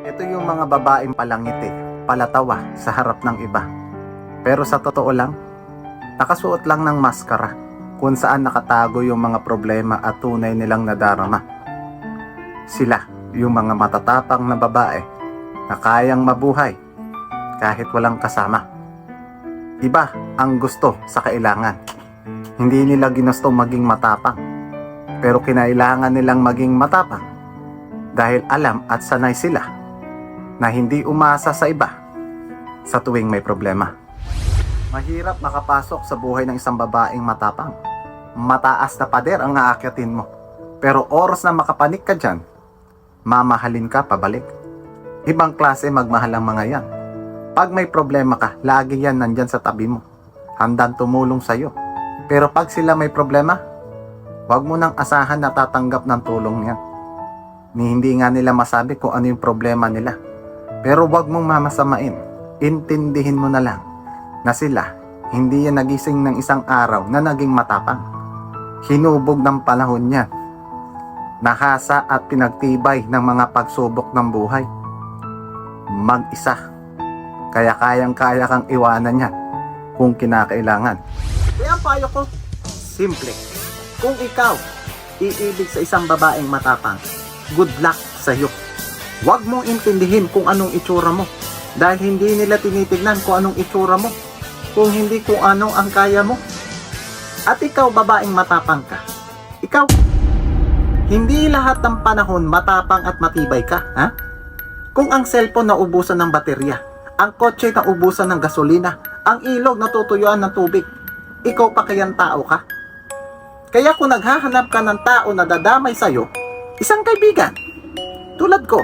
Ito yung mga babaeng palangiti, palatawa sa harap ng iba. Pero sa totoo lang, nakasuot lang ng maskara kung saan nakatago yung mga problema at tunay nilang nadarama. Sila yung mga matatapang na babae na kayang mabuhay kahit walang kasama. Iba ang gusto sa kailangan. Hindi nila ginusto maging matapang, pero kinailangan nilang maging matapang dahil alam at sanay sila na hindi umasa sa iba sa tuwing may problema. Mahirap makapasok sa buhay ng isang babaeng matapang. Mataas na pader ang aakyatin mo, pero oras na makapanik ka dyan, mamahalin ka pabalik. Ibang klase magmahal ang mga yan. Pag may problema ka, lagi yan nandyan sa tabi mo, handang tumulong sa'yo. Pero pag sila may problema, wag mo nang asahan na tatanggap ng tulong yan. Hindi nga nila masabi kung ano yung problema nila. Pero wag mong mamasamain. Intindihin mo na lang na sila hindi yan nagising ng isang araw na naging matapang. Hinubog ng panahon yan. Nahasa at pinagtibay ng mga pagsubok ng buhay. Mag-isa. Kaya kayang-kaya kang iwanan yan kung kinakailangan. Kaya ang payo ko, simple. Kung ikaw iibig sa isang babaeng matapang, good luck sa iyo. Huwag mong intindihin kung anong itsura mo dahil hindi nila tinitignan kung anong itsura mo, kung hindi kung ano ang kaya mo. At ikaw babaeng matapang ka, ikaw, hindi lahat ng panahon matapang at matibay ka, ha? Kung ang cellphone naubusan ng baterya, ang kotse naubusan ng gasolina, ang ilog natutuyuan ng tubig, ikaw pa kayang tao ka? Kaya kung naghahanap ka ng tao na dadamay sa'yo, isang kaibigan, tulad ko,